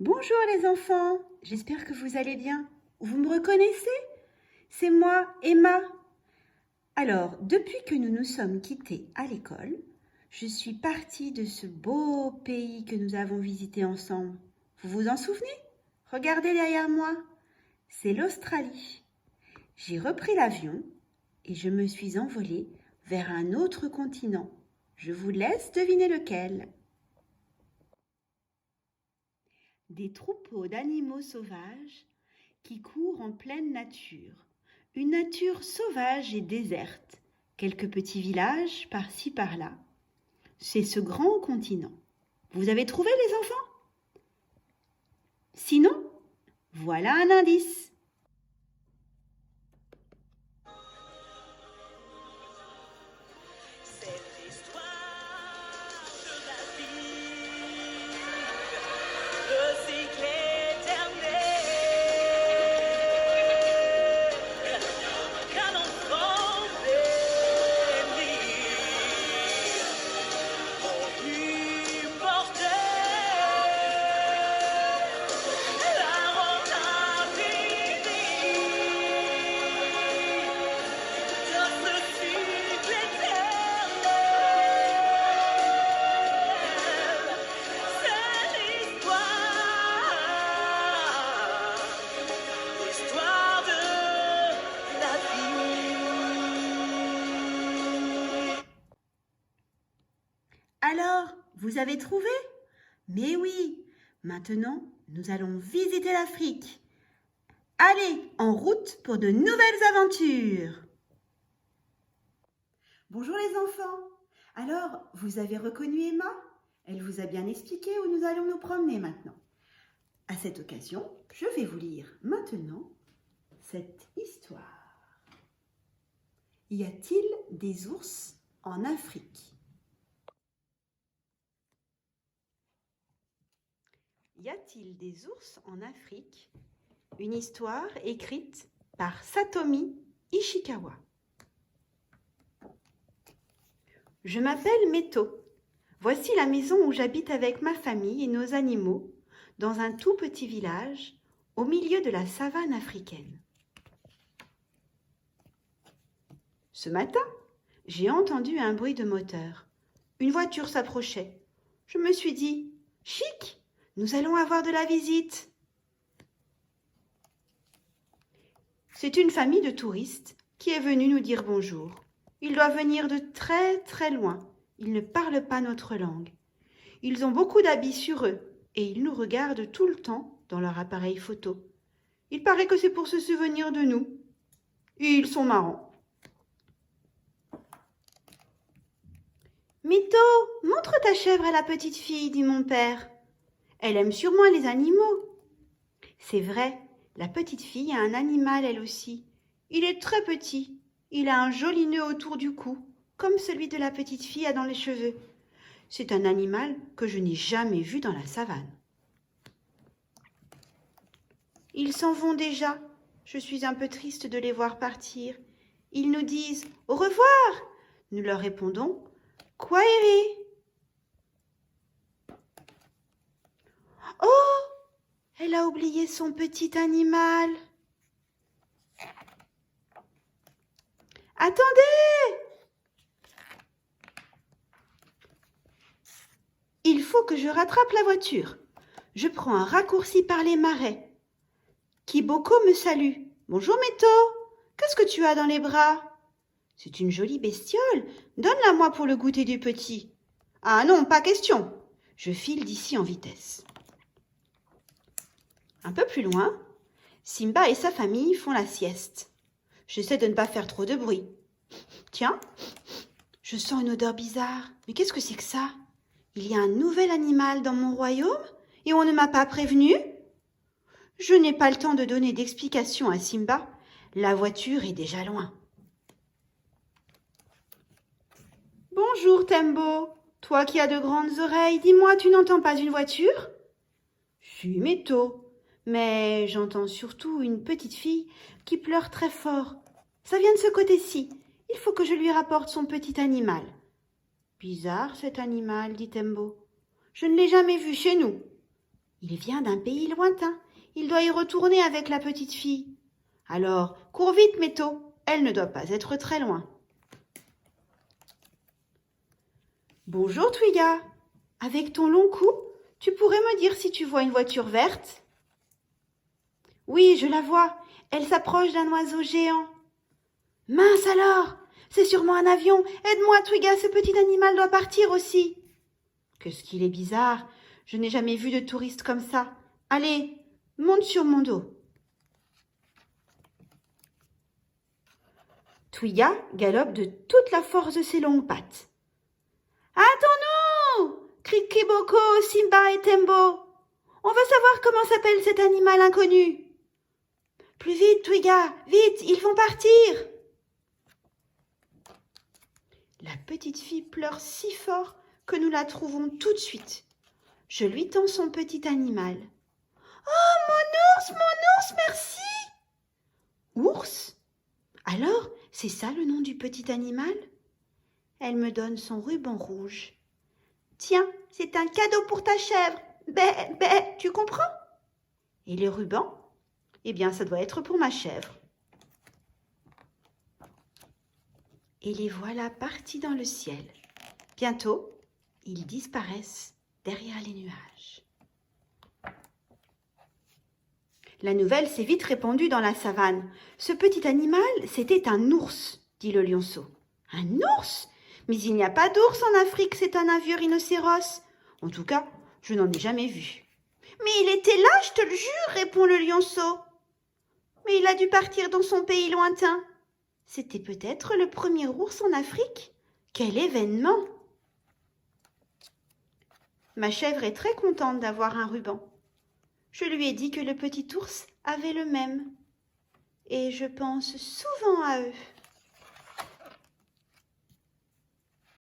Bonjour les enfants, j'espère que vous allez bien. Vous me reconnaissez? C'est moi, Emma. Alors, depuis que nous nous sommes quittés à l'école, je suis partie de ce beau pays que nous avons visité ensemble. Vous vous en souvenez? Regardez derrière moi, c'est l'Australie. J'ai repris l'avion et je me suis envolée vers un autre continent. Je vous laisse deviner lequel. Des troupeaux d'animaux sauvages qui courent en pleine nature. Une nature sauvage et déserte. Quelques petits villages par-ci par-là. C'est ce grand continent. Vous avez trouvé les enfants? Sinon, voilà un indice. Alors, vous avez trouvé? Mais oui, maintenant, nous allons visiter l'Afrique. Allez, en route pour de nouvelles aventures. Bonjour les enfants. Alors, vous avez reconnu Emma? Elle vous a bien expliqué où nous allons nous promener maintenant. À cette occasion, je vais vous lire maintenant cette histoire. Y a-t-il des ours en Afrique? Y a-t-il des ours en Afrique? Une histoire écrite par Satomi Ishikawa. Je m'appelle Meto. Voici la maison où j'habite avec ma famille et nos animaux, dans un tout petit village, au milieu de la savane africaine. Ce matin, j'ai entendu un bruit de moteur. Une voiture s'approchait. Je me suis dit, chic! Nous allons avoir de la visite. C'est une famille de touristes qui est venue nous dire bonjour. Ils doivent venir de très très loin. Ils ne parlent pas notre langue. Ils ont beaucoup d'habits sur eux et ils nous regardent tout le temps dans leur appareil photo. Il paraît que c'est pour se souvenir de nous. Et ils sont marrants. Mito, montre ta chèvre à la petite fille, dit mon père. Elle aime sûrement les animaux. C'est vrai, la petite fille a un animal elle aussi. Il est très petit. Il a un joli nœud autour du cou, comme celui de la petite fille a dans les cheveux. C'est un animal que je n'ai jamais vu dans la savane. Ils s'en vont déjà. Je suis un peu triste de les voir partir. Ils nous disent « Au revoir !» Nous leur répondons « Kwaheri !» Oh! Elle a oublié son petit animal. Attendez! Il faut que je rattrape la voiture. Je prends un raccourci par les marais. Kiboko me salue. Bonjour Meto, qu'est-ce que tu as dans les bras? C'est une jolie bestiole. Donne-la moi pour le goûter du petit. Ah non, pas question. Je file d'ici en vitesse. Un peu plus loin, Simba et sa famille font la sieste. J'essaie de ne pas faire trop de bruit. Tiens, je sens une odeur bizarre. Mais qu'est-ce que c'est que ça? Il y a un nouvel animal dans mon royaume et on ne m'a pas prévenu? Je n'ai pas le temps de donner d'explication à Simba. La voiture est déjà loin. Bonjour Tembo. Toi qui as de grandes oreilles, dis-moi, tu n'entends pas une voiture? Si, Meto. Mais j'entends surtout une petite fille qui pleure très fort. Ça vient de ce côté-ci. Il faut que je lui rapporte son petit animal. Bizarre cet animal, dit Tembo. Je ne l'ai jamais vu chez nous. Il vient d'un pays lointain. Il doit y retourner avec la petite fille. Alors, cours vite, Métaux. Elle ne doit pas être très loin. Bonjour, Twiga. Avec ton long cou, tu pourrais me dire si tu vois une voiture verte? Oui, je la vois. Elle s'approche d'un oiseau géant. Mince alors! C'est sûrement un avion. Aide-moi, Twiga, ce petit animal doit partir aussi. Qu'est-ce qu'il est bizarre. Je n'ai jamais vu de touriste comme ça. Allez, monte sur mon dos. Twiga galope de toute la force de ses longues pattes. Attends-nous! Crie Kiboko, Simba et Tembo. On veut savoir comment s'appelle cet animal inconnu. Plus vite, Twiga, vite, ils vont partir. La petite fille pleure si fort que nous la trouvons tout de suite. Je lui tends son petit animal. Oh, mon ours, merci. Ours? Alors, c'est ça le nom du petit animal? Elle me donne son ruban rouge. Tiens, c'est un cadeau pour ta chèvre. Bé, bé, tu comprends? Et le ruban? Eh bien, ça doit être pour ma chèvre. Et les voilà partis dans le ciel. Bientôt, ils disparaissent derrière les nuages. La nouvelle s'est vite répandue dans la savane. Ce petit animal, c'était un ours, dit le lionceau. Un ours? Mais il n'y a pas d'ours en Afrique, c'est un vieux rhinocéros. En tout cas, je n'en ai jamais vu. Mais il était là, je te le jure, répond le lionceau. Mais il a dû partir dans son pays lointain. C'était peut-être le premier ours en Afrique. Quel événement! Ma chèvre est très contente d'avoir un ruban. Je lui ai dit que le petit ours avait le même. Et je pense souvent à eux.